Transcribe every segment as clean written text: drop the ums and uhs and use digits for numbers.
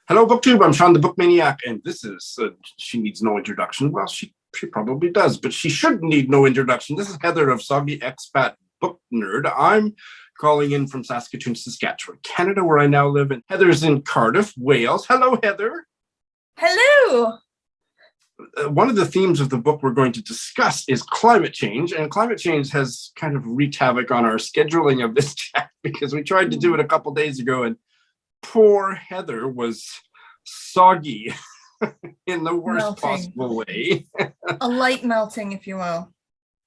Hello, BookTube. I'm Shawn, the Book Maniac, and this is She Needs No Introduction. Well, she probably does, but she should need no introduction. This is Heather of Soggy, Expat, Booknerd. I'm calling in from Saskatoon, Saskatchewan, Canada, where I now live, and Heather's in Cardiff, Wales. Hello, Heather. Hello. One of the themes of the book we're going to discuss is climate change, and climate change has kind of wreaked havoc on our scheduling of this chat because we tried to do it a couple days ago, and poor Heather was soggy in the worst possible way. A light melting, if you will.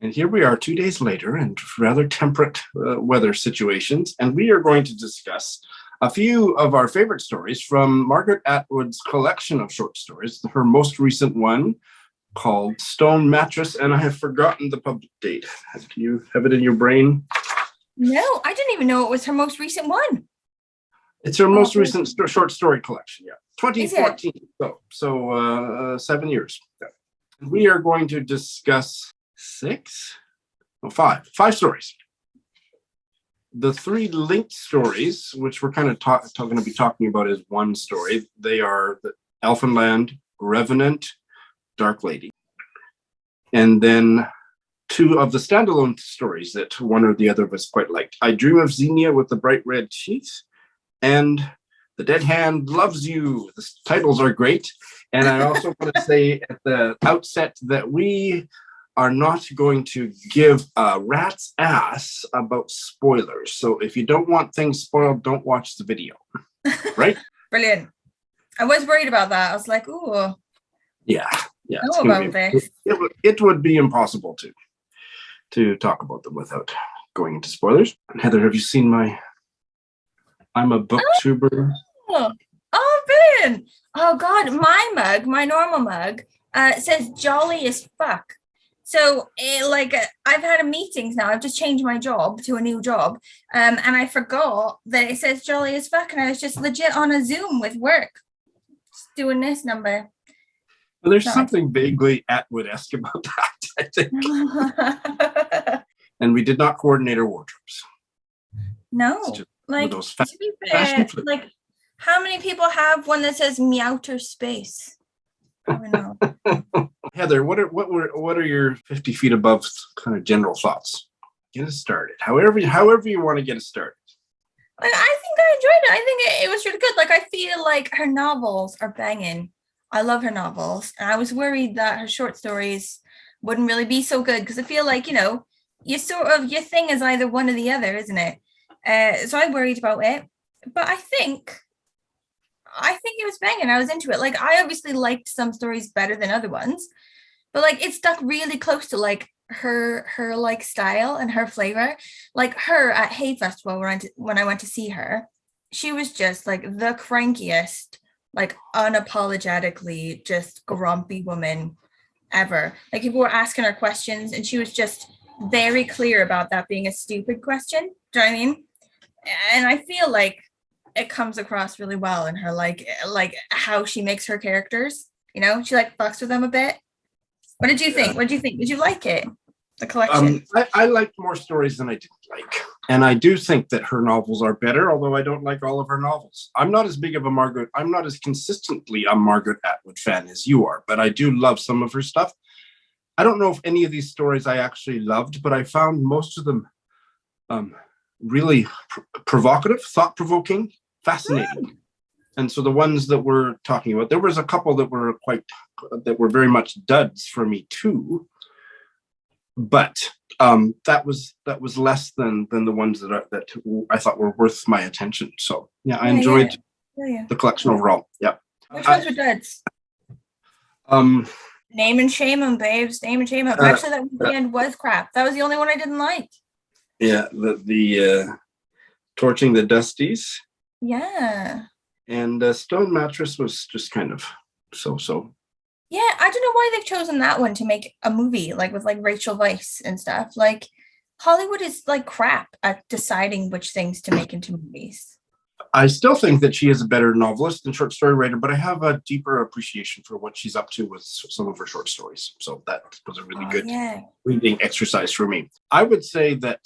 And here we are 2 days later and rather temperate weather situations. And we are going to discuss a few of our favorite stories from Margaret Atwood's collection of short stories, her most recent one called Stone Mattress. And I have forgotten the public date. Do you have it in your brain? No, I didn't even know it was her most recent one. It's her most recent short story collection, yeah. 2014, so 7 years. Yeah. We are going to discuss five stories. The three linked stories, which we're kind of going to be talking about as one story, they are the Elfinland, Revenant, Dark Lady. And then two of the standalone stories that one or the other of us quite liked. I Dream of Xenia with the Bright Red Teeth, and The Dead Hand Loves You. The titles are great. And I also want to say at the outset that we are not going to give a rat's ass about spoilers. So if you don't want things spoiled, don't watch the video. Right? Brilliant. I was worried about that. I was like, ooh. Yeah. Know about this. It would be impossible to talk about them without going into spoilers. Heather, have you seen I'm a booktuber. Oh, brilliant. Oh, God. My mug, my normal mug, says jolly as fuck. So, I've had meetings now. I've just changed my job to a new job. And I forgot that it says jolly as fuck. And I was just legit on a Zoom with work. Just doing this number. Well, there's something vaguely Atwood-esque about that, I think. And we did not coordinate our wardrobes. No. To be fair, how many people have one that says meowter space? I don't know. Heather, what are your 50 feet above kind of general thoughts? Get us started. However you want to get us started. I think I enjoyed it. I think it was really good. I feel like her novels are banging. I love her novels. And I was worried that her short stories wouldn't really be so good because I feel like, your thing is either one or the other, isn't it? So I worried about it, but I think it was banging. I was into it. I obviously liked some stories better than other ones, but it stuck really close to her style and her flavor. Her at Hay Festival when I went to see her, she was just the crankiest, unapologetically just grumpy woman ever. People were asking her questions and she was just very clear about that being a stupid question. Do you know what I mean? And I feel like it comes across really well in her, how she makes her characters. She fucks with them a bit. What did you think? What did you think? Did you like it? The collection? I liked more stories than I didn't like. And I do think that her novels are better, although I don't like all of her novels. I'm not as consistently a Margaret Atwood fan as you are, but I do love some of her stuff. I don't know if any of these stories I actually loved, but I found most of them really provocative, thought-provoking, fascinating. And so the ones that we're talking about, there was a couple that were very much duds for me too. But that was less than the ones that I thought were worth my attention. So yeah, I enjoyed the collection overall. Yeah. Which ones were duds? Name and shame them, babes. Name and shame them. Actually, that weekend was crap. That was the only one I didn't like. Yeah, the Torching the Dusties. Yeah. And Stone Mattress was just kind of so. Yeah, I don't know why they've chosen that one to make a movie, with Rachel Weisz and stuff. Hollywood is crap at deciding which things to make into movies. I still think that she is a better novelist and short story writer, but I have a deeper appreciation for what she's up to with some of her short stories. So that was a really good reading exercise for me. I would say that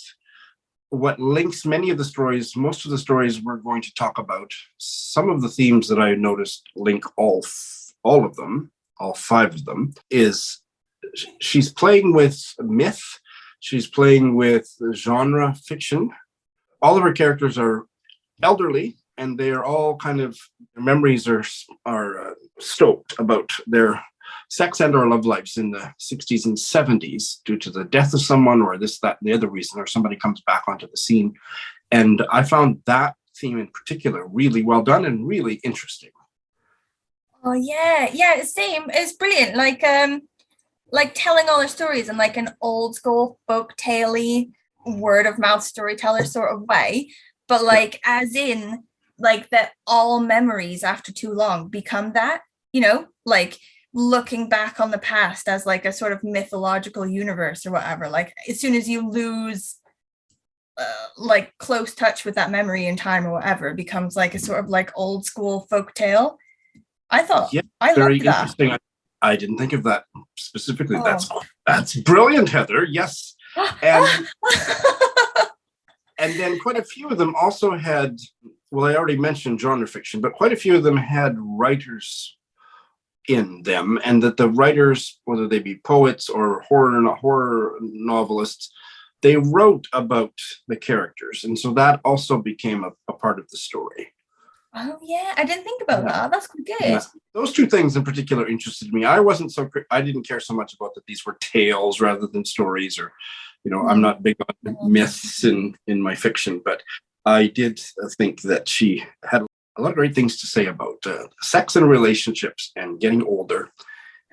what links many of the stories, most of the stories we're going to talk about, some of the themes that I noticed link all of them, all 5 of them, is she's playing with myth, she's playing with genre fiction. All of her characters are elderly, and they are all kind of, their memories are stoked about their sex and or love lives in the 60s and 70s due to the death of someone or this, that, and the other reason, or somebody comes back onto the scene. And I found that theme in particular really well done and really interesting. Oh yeah, same. It's brilliant. Like telling all her stories in like an old school folk tale-y word of mouth storyteller sort of way, but like as in like that all memories after too long become that, like looking back on the past as like a sort of mythological universe or whatever. Like as soon as you lose like close touch with that memory in time or whatever, it becomes like a sort of like old school folk tale. I thought I very loved that. interesting. I didn't think of that specifically. Oh. That's brilliant, Heather. Yes. And and then quite a few of them also had, well, I already mentioned genre fiction, but quite a few of them had writers in them, and that the writers, whether they be poets or horror novelists, they wrote about the characters, and so that also became a part of the story. Oh yeah, I didn't think about that. That's good. Yeah. Those 2 things in particular interested me. I didn't care so much about that these were tales rather than stories, or I'm not big on myths in my fiction, but I did think that she had a lot of great things to say about sex and relationships and getting older,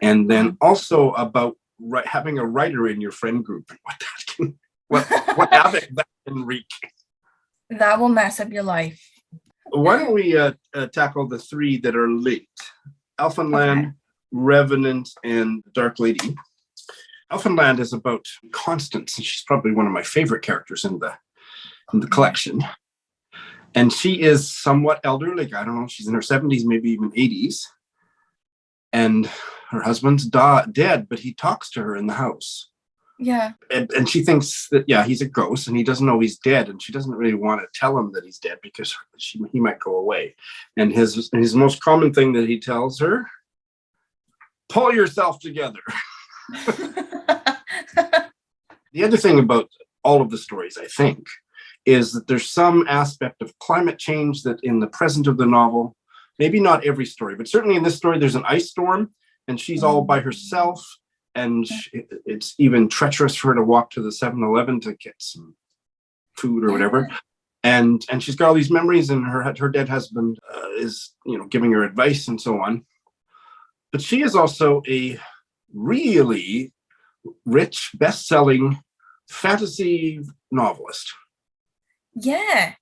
and then also about having a writer in your friend group and what that can, what havoc that can wreak. That will mess up your life. Why don't we tackle the 3 that are linked? Elfinland, Revenant, and Dark Lady. Elfinland is about Constance, and she's probably one of my favorite characters in the collection. And she is somewhat elderly. I don't know, she's in her 70s, maybe even 80s. And her husband's dead, but he talks to her in the house. Yeah. And she thinks that, he's a ghost and he doesn't know he's dead. And she doesn't really want to tell him that he's dead because he might go away. And his most common thing that he tells her, pull yourself together. The other thing about all of the stories, I think, is that there's some aspect of climate change that in the present of the novel, maybe not every story, but certainly in this story, there's an ice storm and she's all by herself. And it's even treacherous for her to walk to the 7-Eleven to get some food or whatever. And she's got all these memories, and her dead husband is, giving her advice and so on. But she is also a really rich, best-selling fantasy novelist. Yeah.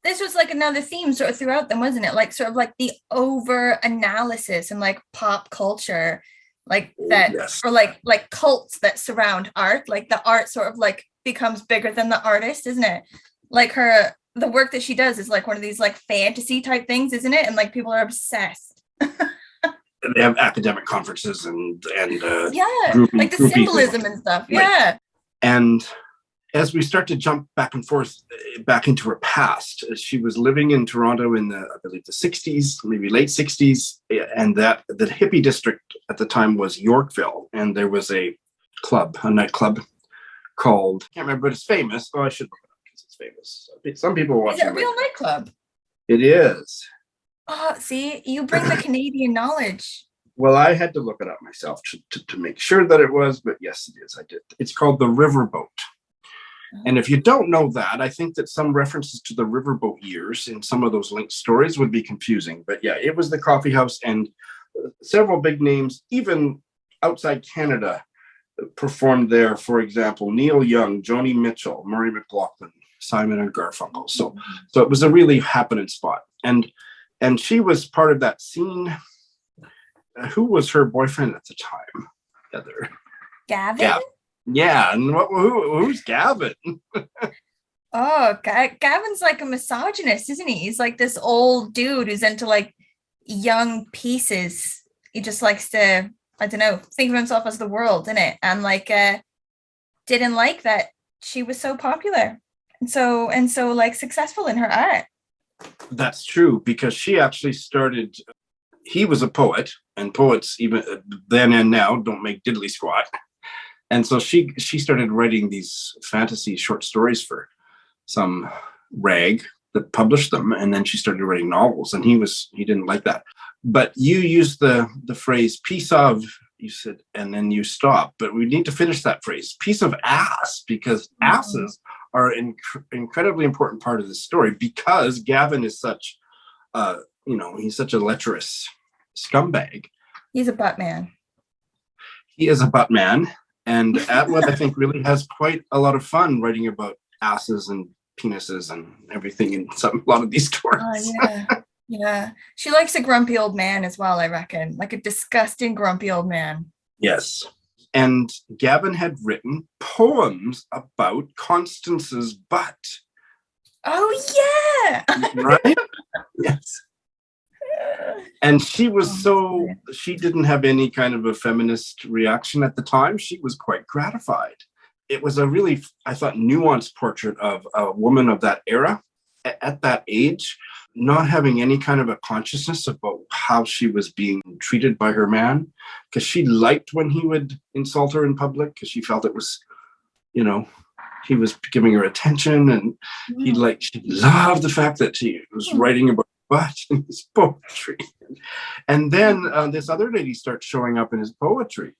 This was like another theme sort of throughout them, wasn't it? Like sort of like the over-analysis and like pop culture, like that, or like cults that surround art. Like the art sort of like becomes bigger than the artist, isn't it? Like the work that she does is like one of these like fantasy type things, isn't it? And like people are obsessed. They have academic conferences and like the symbolism and stuff. Right. Yeah. And as we start to jump back and forth back into her past, she was living in Toronto in I believe the 60s, maybe late 60s. And that the hippie district at the time was Yorkville. And there was a nightclub called, I can't remember, but it's famous. Oh, I should look it up because it's famous. Some people watch it. Is it a real nightclub? It is. Oh, see, you bring the Canadian knowledge. Well, I had to look it up myself to make sure that it was, but yes, it is. I did. It's called the Riverboat. And if you don't know that, I think that some references to the riverboat years in some of those linked stories would be confusing. But yeah, it was the coffee house, and several big names, even outside Canada, performed there. For example, Neil Young, Joni Mitchell, Murray McLaughlin, Simon and Garfunkel. So it was a really happening spot. And she was part of that scene. Who was her boyfriend at the time, Heather? Gavin? Yeah, and who's Gavin? Oh, Gavin's like a misogynist, isn't he? He's like this old dude who's into like young pieces. He just likes to, I don't know, think of himself as the world, innit? And like didn't like that she was so popular. and so like successful in her art. That's true, because she actually started, he was a poet, and poets even then and now don't make diddly squat. And so she started writing these fantasy short stories for some rag that published them, and then she started writing novels, and he didn't like that. But you used the phrase "piece of," you said, and then you stopped. But we need to finish that phrase, "piece of ass," because asses are an incredibly important part of the story, because Gavin is such he's such a lecherous scumbag. He's a butt man. He is a butt man. And Atwood, I think, really has quite a lot of fun writing about asses and penises and everything in a lot of these stories. Yeah. She likes a grumpy old man as well, I reckon. Like a disgusting grumpy old man. Yes. And Gavin had written poems about Constance's butt. Oh, yeah. Right? Yes. And she was she didn't have any kind of a feminist reaction at the time. She was quite gratified. It was a really, I thought, nuanced portrait of a woman of that era at that age, not having any kind of a consciousness about how she was being treated by her man, because she liked when he would insult her in public, because she felt it was, he was giving her attention, and she loved the fact that he was writing about butt in his poetry. And then this other lady starts showing up in his poetry.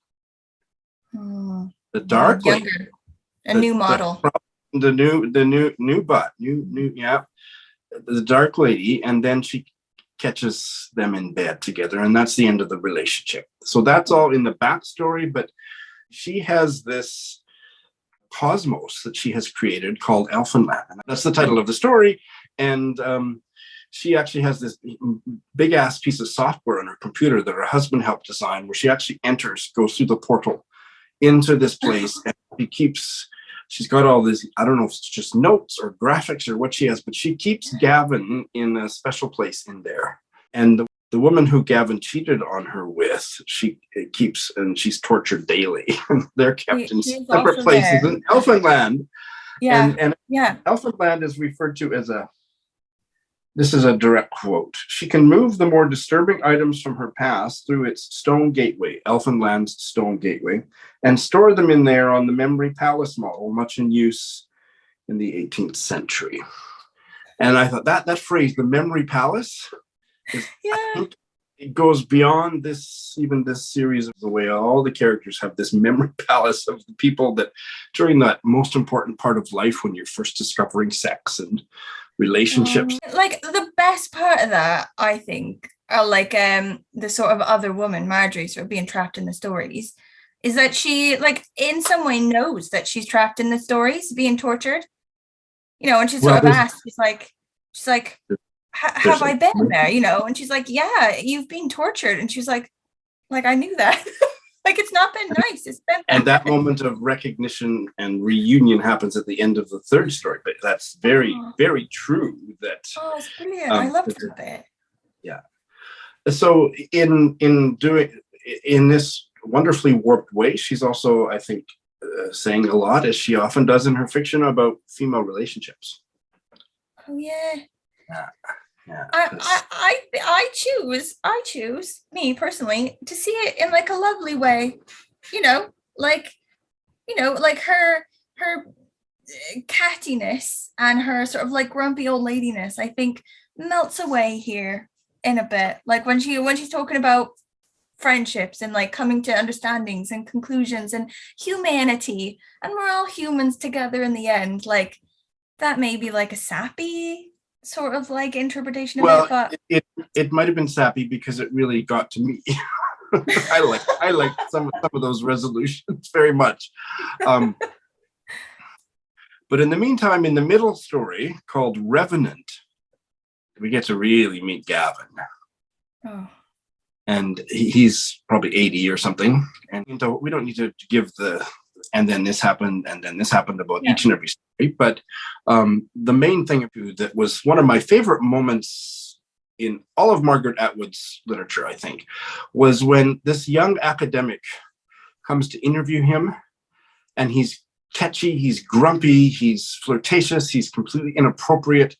The dark lady. A new model. The new butt. The dark lady, and then she catches them in bed together, and that's the end of the relationship. So that's all in the backstory, but she has this cosmos that she has created called Elfenland. That's the title of the story. And she actually has this big ass piece of software on her computer that her husband helped design, where she actually goes through the portal into this place, and she's got all this, I don't know if it's just notes or graphics or what she has, but she keeps Gavin in a special place in there. And the woman who Gavin cheated on her with, she's tortured daily. They're kept in separate places in Elfenland. Yeah. And Elfenland is referred to as this is a direct quote. She can move the more disturbing items from her past through its stone gateway, Elfenland's stone gateway, and store them in there on the memory palace model, much in use in the 18th century. And I thought that phrase, the memory palace, I think it goes beyond this series of the way all the characters have this memory palace of the people that during that most important part of life, when you're first discovering sex and relationships. Like the best part of that, I think, are like the sort of other woman, Marjorie, sort of being trapped in the stories, is that she like in some way knows that she's trapped in the stories, being tortured. And she's sort of asked, she's like, have I been there? And she's like, yeah, you've been tortured. And she's like I knew that. Like, it's not been nice. It's been and that moment of recognition and reunion happens at the end of the third story. But that's very, very true. It's brilliant. I loved that bit. Yeah. So in this wonderfully warped way, she's also, I think, saying a lot, as she often does in her fiction, about female relationships. Oh yeah. Yeah. I choose me personally to see it in like a lovely way, like her cattiness and her sort of like grumpy old ladiness, I think, melts away here in a bit. Like when she's talking about friendships and like coming to understandings and conclusions and humanity, and we're all humans together in the end, like that may be like a sappy sort of like interpretation of it, but it might have been sappy because it really got to me. I like some of those resolutions very much. But in the meantime, in the middle story called Revenant, we get to really meet Gavin. And he's probably 80 or something, and we don't need to give and then this happened about each and every story. But the main thing that was one of my favorite moments in all of Margaret Atwood's literature, I think, was when this young academic comes to interview him, and he's catchy, he's grumpy, he's flirtatious, he's completely inappropriate.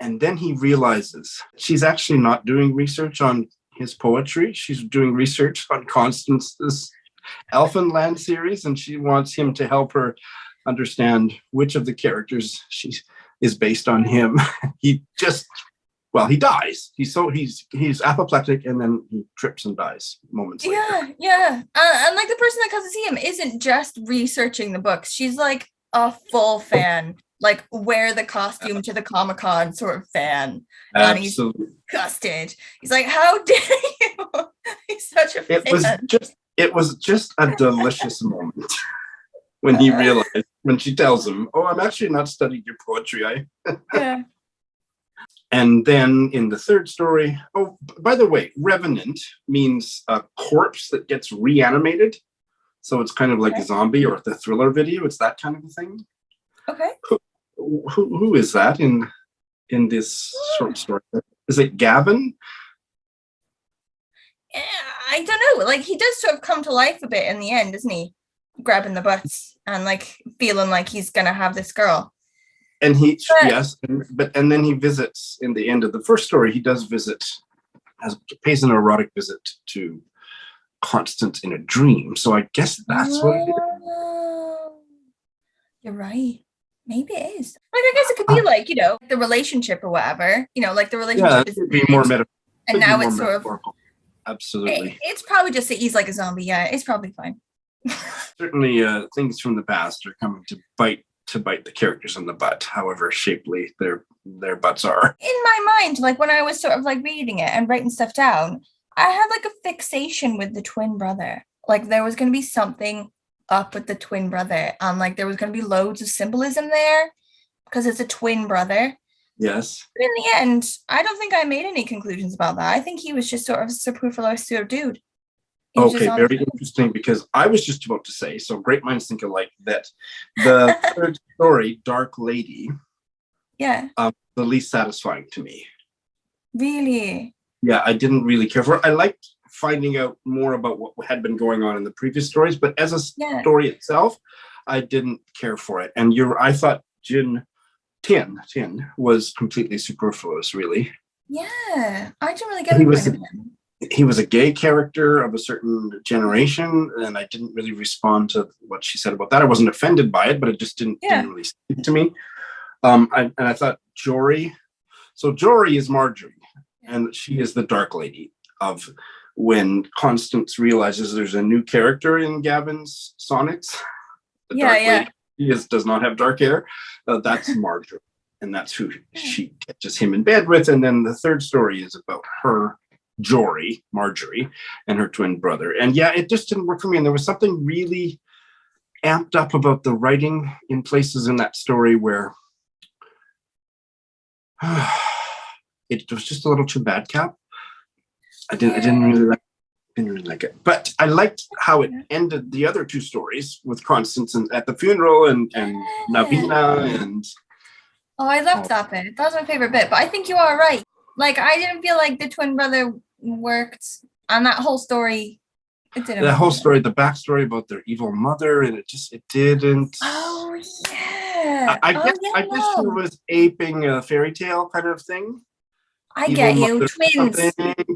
And then he realizes she's actually not doing research on his poetry. She's doing research on Constance's Elfinland series, and she wants him to help her understand which of the characters she is based on him. He dies. He's apoplectic, and then he trips and dies moments later. Yeah. And like the person that comes to see him isn't just researching the books. She's like a full fan, like wear the costume to the Comic-Con sort of fan. Absolutely. And he's disgusted. He's like, how dare you? He's such a fan. It was just a delicious moment when he realized, when she tells him, "Oh, I'm actually not studying your poetry." Yeah. And then in the third story, oh, by the way, Revenant means a corpse that gets reanimated. So it's kind of like a zombie or the Thriller video. It's that kind of a thing. Okay. Who is that in this short story? Is it Gavin? I don't know. Like he does sort of come to life a bit in the end, doesn't he? Grabbing the butts and like feeling like he's gonna have this girl. And and then he visits in the end of the first story. He does visit, pays an erotic visit to Constance in a dream. So I guess that's what it is. You're right. Maybe it is. Like I guess it could be like, the relationship or whatever. Like the relationship is be more metaphorical. And now it's sort of absolutely. It's probably just that he's like a zombie. Yeah, it's probably fine. Certainly things from the past are coming to bite the characters in the butt, however shapely their butts are. In my mind, like when I was sort of like reading it and writing stuff down, I had like a fixation with the twin brother. Like there was going to be something up with the twin brother, and like there was going to be loads of symbolism there because it's a twin brother. Yes. But in the end, I don't think I made any conclusions about that. I think he was just sort of a superfluous sort of dude. Okay, very interesting, because I was just about to say, so great minds think alike, that the third story, Dark Lady, the least satisfying to me. Really? Yeah, I didn't really care for it. I liked finding out more about what had been going on in the previous stories, but as a story itself, I didn't care for it. And I thought Tin was completely superfluous, really. Yeah, I didn't really get the point of him. He was a gay character of a certain generation, and I didn't really respond to what she said about that. I wasn't offended by it, but it just didn't really speak to me. I thought Jory. So Jory is Marjorie, and she is the Dark Lady of when Constance realizes there's a new character in Gavin's sonnets. The Dark Lady does not have dark hair. That's Marjorie, and that's who she catches him in bed with. And then the third story is about her, Marjorie, and her twin brother. And it just didn't work for me. And there was something really amped up about the writing in places in that story where it was just a little too bad, Cap. I didn't really like it. But I liked how it ended the other two stories with Constance at the funeral and Navina and I loved that bit. That was my favorite bit. But I think you are right. Like I didn't feel like the twin brother worked on that whole story. It didn't. That whole story, the backstory about their evil mother, and it didn't. Oh yeah. I guess she was aping a fairy tale kind of thing. I get you, twins.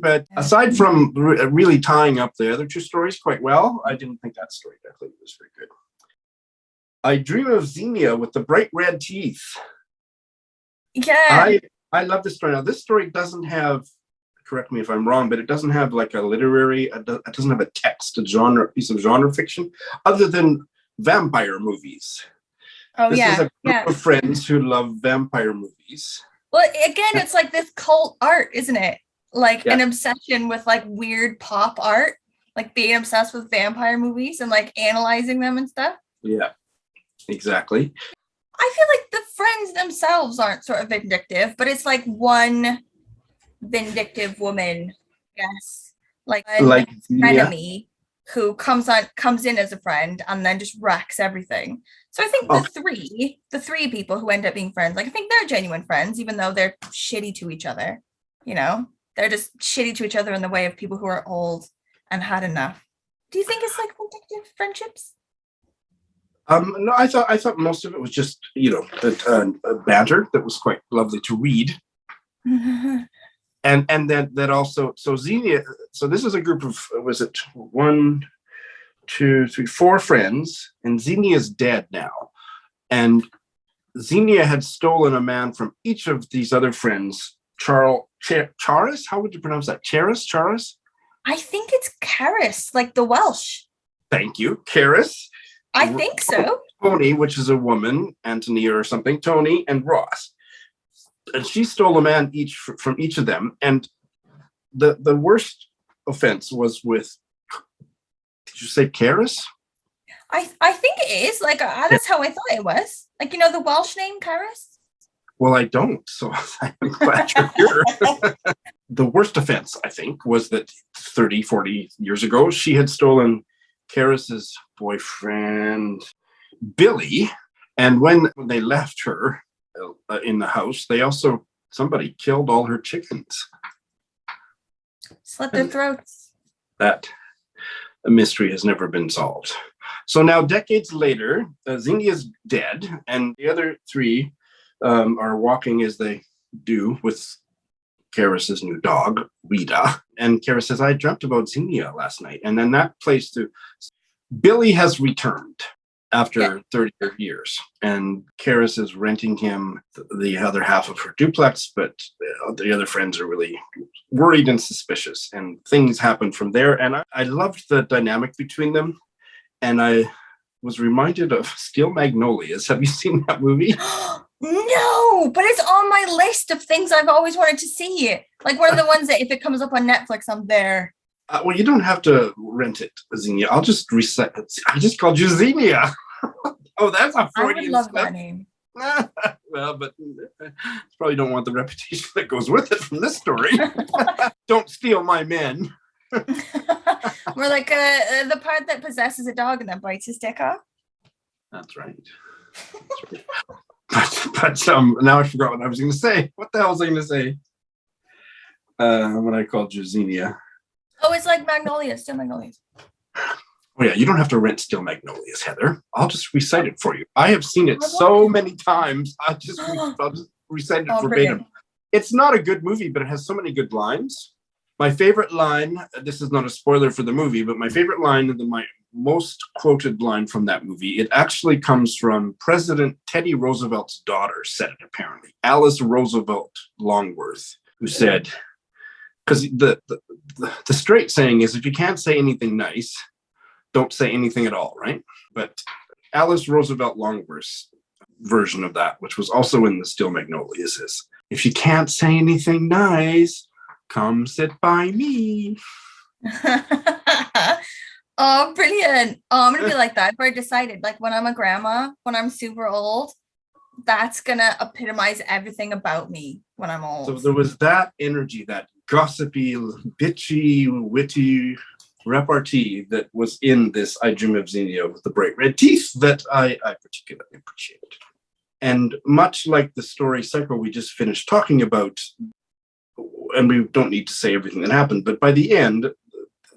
But aside from really tying up the other two stories quite well, I didn't think that story definitely was very good. I Dream of Xenia with the bright red teeth. Yeah. I love this story. Now, this story doesn't have, correct me if I'm wrong, but it doesn't have like it doesn't have a text, a piece of genre fiction, other than vampire movies. Oh, this is a group of friends who love vampire movies. Well, again, it's like this cult art, isn't it? Like an obsession with like weird pop art, like being obsessed with vampire movies and like analyzing them and stuff. Yeah, exactly. I feel like the friends themselves aren't sort of vindictive, but it's like one vindictive woman, like enemy who comes in as a friend and then just wrecks everything. So I think the three people who end up being friends, like I think they're genuine friends, even though they're shitty to each other. They're just shitty to each other in the way of people who are old and had enough. Do you think it's like vindictive friendships? No, I thought most of it was just a banter that was quite lovely to read, and that also so Xenia. So this is a group of was it one, two, three, four friends, and Xenia's dead now, and Xenia had stolen a man from each of these other friends. Charis, how would you pronounce that? Charis. I think it's Caris, like the Welsh. Thank you, Charis. I think so. Tony, which is a woman, Antonia or something, Tony and Ross. And she stole a man each from each of them. And the worst offense was with, did you say Caris? I think it is. Like, that's how I thought it was. Like, the Welsh name, Caris? Well, I don't, so I'm glad you're here. The worst offense, I think, was that 30, 40 years ago, she had stolen Caris's boyfriend, Billy. And when they left her in the house, somebody killed all her chickens. Slit their throats. That mystery has never been solved. So now, decades later, Xenia's dead, and the other three are walking as they do with Caris's new dog, Rita. And Caris says, I dreamt about Xenia last night. And then that plays to Billy has returned after 30 years. And Caris is renting him the other half of her duplex, but the other friends are really worried and suspicious. And things happen from there. And I loved the dynamic between them. And I was reminded of Steel Magnolias. Have you seen that movie? No, but it's on my list of things I've always wanted to see. Like one of the ones that if it comes up on Netflix, I'm there. Well, you don't have to rent it, Xenia. I'll just reset it. I just called you Xenia. Oh, that's a Freudian I would love slip. that name. Well, but you probably don't want the reputation that goes with it from this story. Don't steal my men. We're like the part that possesses a dog and then bites his dick off. That's right. But now I forgot what I was going to say. What the hell was I going to say? When I called you Xenia. Oh, it's like Magnolias, Steel Magnolias. Oh yeah, you don't have to rent Steel Magnolias, Heather. I'll just recite it for you. I have seen it so many times. I'll just recite it verbatim. Brilliant. It's not a good movie, but it has so many good lines. My favorite line, this is not a spoiler for the movie, but my favorite line, my most quoted line from that movie, it actually comes from President Teddy Roosevelt's daughter, said it apparently. Alice Roosevelt Longworth, who said, because the straight saying is, if you can't say anything nice, don't say anything at all, right? But Alice Roosevelt Longworth's version of that, which was also in the Steel Magnolias, is, if you can't say anything nice, come sit by me. Oh, brilliant. Oh, I'm going to be like that. I've already decided, like when I'm a grandma, when I'm super old, that's going to epitomize everything about me when I'm old. So there was that energy, that gossipy, bitchy, witty repartee that was in this I Dream of Xenia with the bright red teeth that I particularly appreciated. And much like the story cycle we just finished talking about, and we don't need to say everything that happened, but by the end,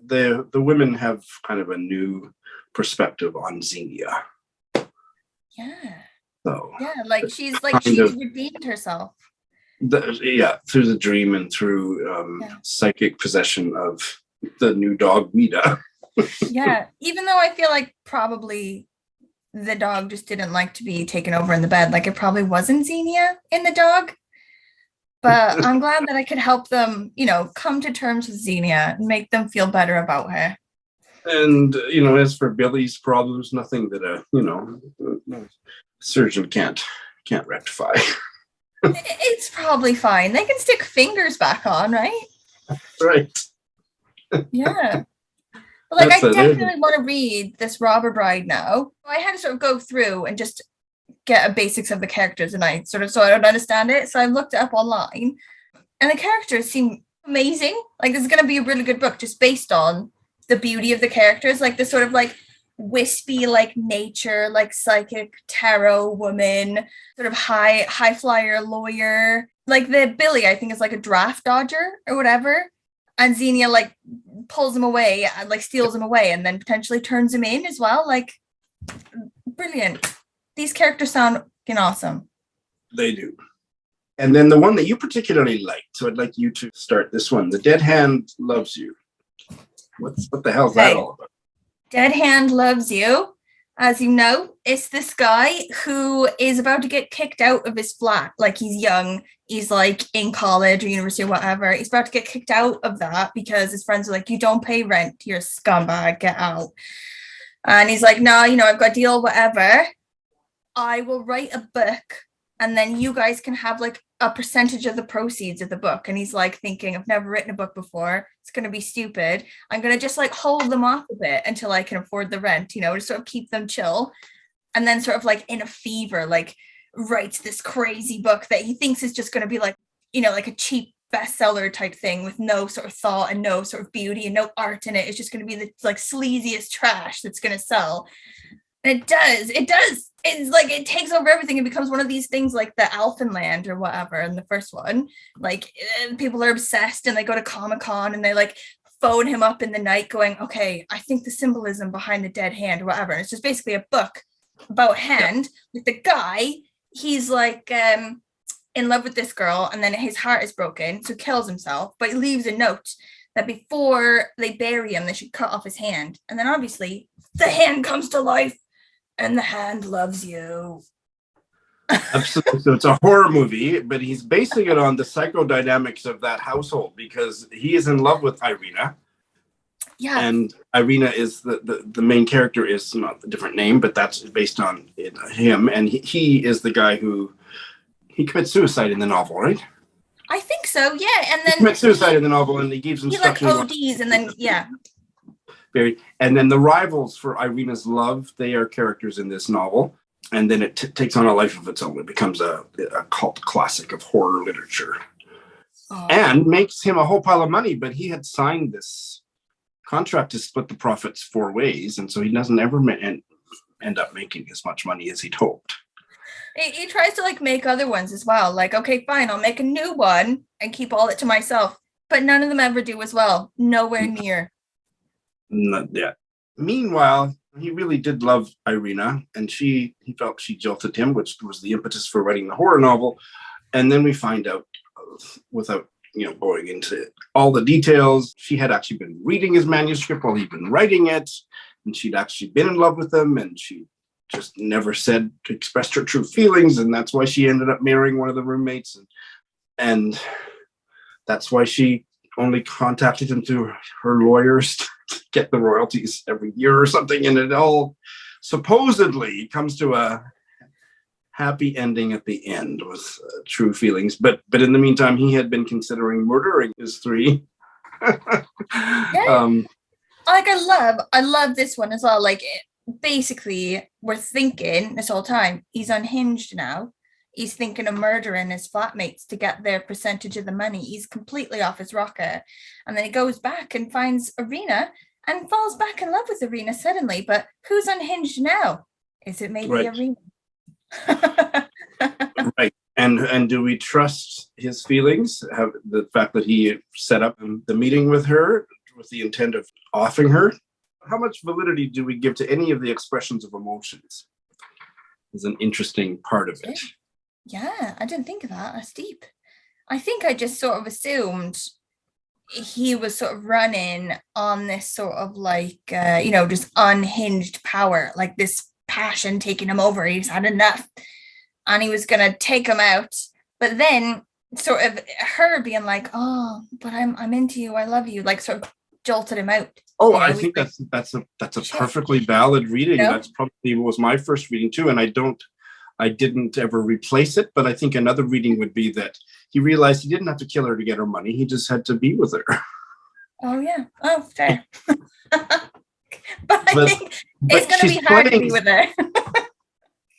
the women have kind of a new perspective on Xenia. Yeah. So yeah, like she's redeemed herself. Through the dream and through psychic possession of the new dog Rita. Yeah, even though I feel like probably the dog just didn't like to be taken over in the bed. Like it probably wasn't Xenia in the dog. But I'm glad that I could help them, come to terms with Xenia and make them feel better about her. And, as for Billy's problems, nothing that a surgeon can't rectify. It's probably fine. They can stick fingers back on, right? Right. Yeah. But I definitely want to read this Robber Bride now. I had to sort of go through and just get a basics of the characters and I don't understand it. So I looked it up online and the characters seem amazing. Like this is going to be a really good book just based on the beauty of the characters, like this sort of like wispy, like nature, like psychic tarot woman, sort of high flyer lawyer. Like the Billy, I think is like a draft dodger or whatever. And Xenia like pulls him away and like steals him away and then potentially turns him in as well. Like brilliant. These characters sound fucking awesome. They do. And then the one that you particularly liked, so I'd like you to start this one. The Dead Hand Loves You. What the hell's that all about? Dead Hand Loves You. As you know, it's this guy who is about to get kicked out of his flat. Like, he's young. He's like in college or university or whatever. He's about to get kicked out of that because his friends are like, you don't pay rent. You're a scumbag. Get out. And he's like, no, I've got a deal, whatever. I will write a book and then you guys can have like a percentage of the proceeds of the book. And he's like thinking, I've never written a book before. It's going to be stupid. I'm going to just like hold them off a bit until I can afford the rent, to sort of keep them chill. And then sort of like in a fever, like writes this crazy book that he thinks is just going to be like, like a cheap bestseller type thing with no sort of thought and no sort of beauty and no art in it. It's just going to be the like sleaziest trash that's going to sell. And it does. It's like it takes over everything. It becomes one of these things like the Alphenland or whatever in the first one. Like people are obsessed and they go to Comic-Con and they like phone him up in the night going, okay, I think the symbolism behind the dead hand or whatever. And it's just basically a book about a hand with the guy. He's like in love with this girl and then his heart is broken. So he kills himself, but he leaves a note that before they bury him, they should cut off his hand. And then obviously the hand comes to life. And the hand loves you. Absolutely. So it's a horror movie, but he's basing it on the psychodynamics of that household because he is in love with Irina. Yeah. And Irina is the main character is not a different name, but that's based on him. And he is the guy who he commits suicide in the novel, right? I think so, yeah. And then he commits suicide in the novel and he gives instructions. He like ODs and then, yeah. And then the rivals for Irina's love, they are characters in this novel. And then it takes on a life of its own. It becomes a cult classic of horror literature. Oh. And makes him a whole pile of money. But he had signed this contract to split the profits 4 ways. And so he doesn't ever end up making as much money as he'd hoped. He tries to like make other ones as well. Like, okay, fine, I'll make a new one and keep all it to myself. But none of them ever do as well. Nowhere near. Not yet. Meanwhile, he really did love Irina, and he felt she jilted him, which was the impetus for writing the horror novel. And then we find out, without going into all the details, she had actually been reading his manuscript while he'd been writing it, and she'd actually been in love with him, and she just never expressed her true feelings, and that's why she ended up marrying one of the roommates, and that's why she only contacted him through her lawyers to get the royalties every year or something. And it all supposedly comes to a happy ending at the end with true feelings. But in the meantime, he had been considering murdering his 3. Yeah. I love this one as well. Like, basically, we're thinking this whole time, he's unhinged now. He's thinking of murdering his flatmates to get their percentage of the money. He's completely off his rocker. And then he goes back and finds Irina and falls back in love with Irina suddenly. But who's unhinged now? Is it maybe Irina? Right. And do we trust his feelings? The fact that he set up the meeting with her with the intent of offing her? How much validity do we give to any of the expressions of emotions? Is an interesting part of it. Yeah, I didn't think of that. That's deep. I think I just sort of assumed he was sort of running on this sort of like, just unhinged power, like this passion taking him over. He's had enough and he was going to take him out. But then sort of her being like, oh, but I'm into you. I love you. Like sort of jolted him out. Oh, I think that's a perfectly valid reading. That's probably was my first reading too. And I didn't ever replace it, but I think another reading would be that he realized he didn't have to kill her to get her money. He just had to be with her. Oh, yeah. Oh, fair. but I think it's going to be hard to be with her.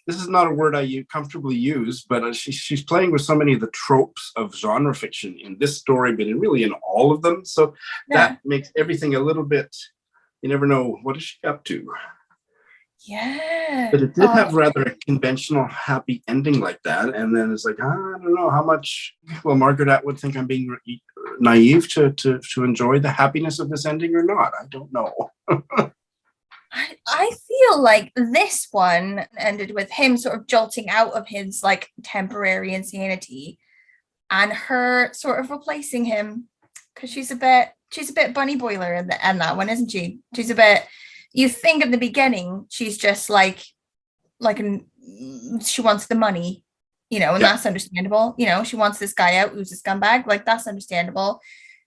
This is not a word I comfortably use, but she's playing with so many of the tropes of genre fiction in this story, but really in all of them. So that makes everything a little bit, you never know, what is she up to? Yeah. But it did have rather a conventional happy ending like that. And then it's like, I don't know how much will Margaret Atwood think I'm being naive to enjoy the happiness of this ending or not. I don't know. I feel like this one ended with him sort of jolting out of his like temporary insanity and her sort of replacing him because she's a bit bunny boiler in that one, isn't she? She's a bit, you think at the beginning she's just like an, she wants the money, and Yeah. that's understandable. She wants this guy out who's a scumbag, like that's understandable.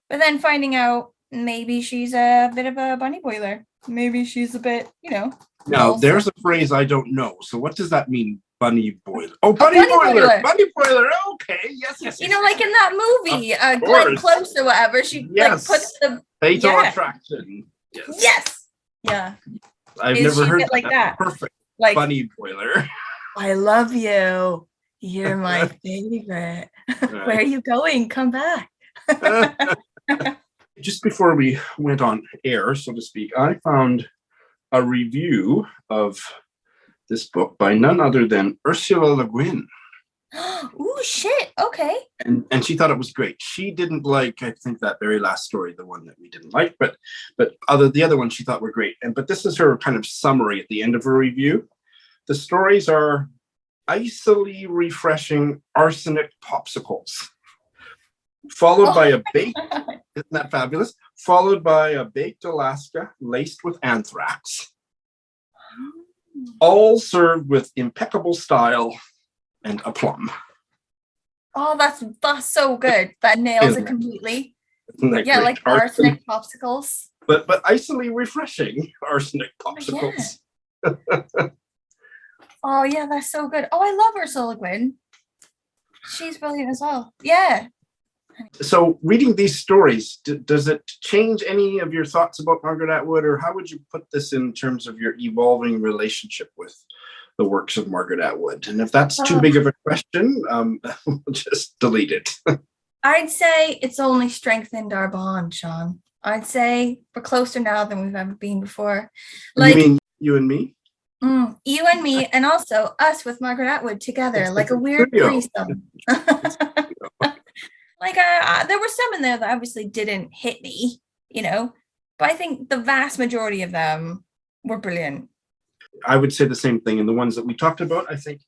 But then finding out maybe she's a bit of a bunny boiler. Maybe she's a bit, Now, also there's a phrase I don't know. So what does that mean? Bunny boiler. Oh, a bunny bunny boiler. boiler. Bunny boiler. Okay. Yes, yes, yes. Like in that movie, Of Glenn course. Close or whatever, she like puts Yes. the Fatal yeah. attraction. Yes. Yes. Yeah. I've Is never she a heard bit that. like that? Perfect. Like, Bunny boiler. I love you. You're my favorite. Where are you going? Come back. Just before we went on air, so to speak, I found a review of this book by none other than Ursula Le Guin. Ooh, shit. Okay. And she thought it was great. She didn't like, I think, that very last story, the one that we didn't like, but the other ones she thought were great. But this is her kind of summary at the end of her review. The stories are icily refreshing arsenic popsicles, followed by a baked, isn't that fabulous? Followed by a baked Alaska laced with anthrax, all served with impeccable style and aplomb. Oh, that's so good. That nails it completely. Yeah, great? Like arsenic popsicles. But icily refreshing arsenic popsicles. Oh yeah. Oh yeah, that's so good. Oh, I love Ursula Le Guin. She's brilliant as well. Yeah. So reading these stories, does it change any of your thoughts about Margaret Atwood, or how would you put this in terms of your evolving relationship with the works of Margaret Atwood? And if that's too big of a question, we'll just delete it. I'd say it's only strengthened our bond, Shawn. I'd say we're closer now than we've ever been before. Like, you mean you and me? You and me, and also us with Margaret Atwood together, like a weird threesome. Like there were some in there that obviously didn't hit me, but I think the vast majority of them were brilliant. I would say the same thing. And the ones that we talked about, I think,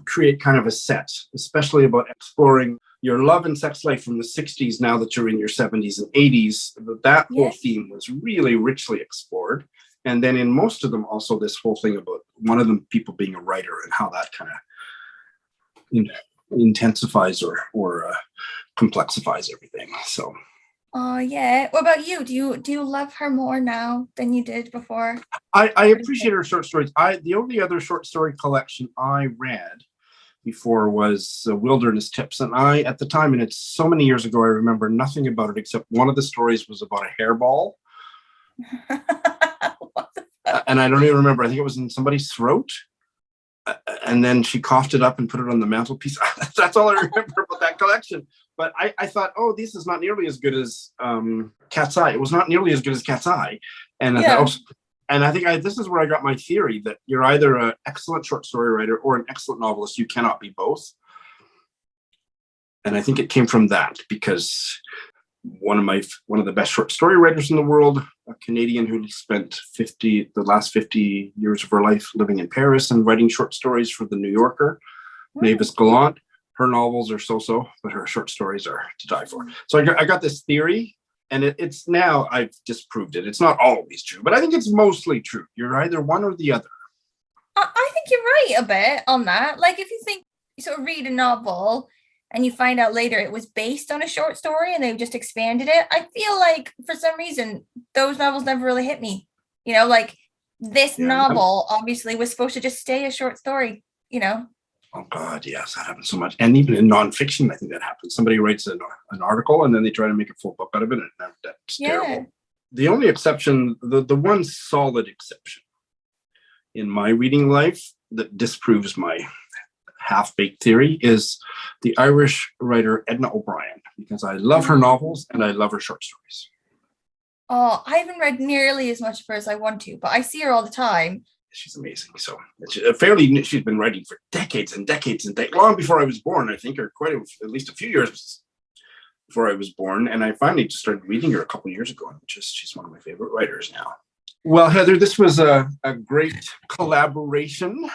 create kind of a set, especially about exploring your love and sex life from the 60s now that you're in your 70s and 80s. That whole theme was really richly explored. And then in most of them, also this whole thing about one of them, people being a writer and how that kind of intensifies or complexifies everything. So. Oh yeah. What about you? Do you love her more now than you did before? I appreciate her short stories. The only other short story collection I read before was Wilderness Tips, and I at the time, and it's so many years ago, I remember nothing about it except one of the stories was about a hairball. And I don't even remember. I think it was in somebody's throat. And then she coughed it up and put it on the mantelpiece. That's all I remember about that collection. But I thought, oh, this is not nearly as good as Cat's Eye. It was not nearly as good as Cat's Eye. And I thought, and I think this is where I got my theory that you're either an excellent short story writer or an excellent novelist. You cannot be both. And I think it came from that, because one of the best short story writers in the world, a Canadian who spent the last 50 years of her life living in Paris and writing short stories for the New Yorker, Mavis Gallant. Her novels are so-so, but her short stories are to die for. So I got this theory, and it's now I've disproved it. It's not always true, but I think it's mostly true. You're either one or the other. I think you're right a bit on that. Like if you sort of read a novel and you find out later it was based on a short story and they've just expanded it, I feel like for some reason those novels never really hit me. Like this novel obviously was supposed to just stay a short story, Oh God, yes, that happens so much. And even in nonfiction, I think that happens. Somebody writes an article and then they try to make a full book out of it, and that's terrible. The only exception, the one solid exception in my reading life that disproves my half-baked theory is the Irish writer Edna O'Brien, because I love her novels and I love her short stories. Oh, I haven't read nearly as much of her as I want to, but I see her all the time. She's amazing. So she's been writing for decades and decades and decades, long before I was born, I think, or at least a few years before I was born. And I finally just started reading her a couple of years ago, and she's one of my favorite writers now. Well, Heather, this was a great collaboration.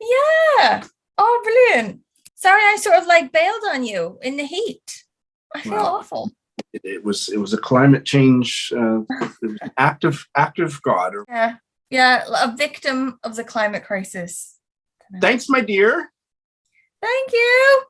Yeah. Oh, brilliant. Sorry, I sort of like bailed on you in the heat. I feel Well, awful. It was a climate change active God. Yeah, a victim of the climate crisis. Thanks, my dear. Thank you.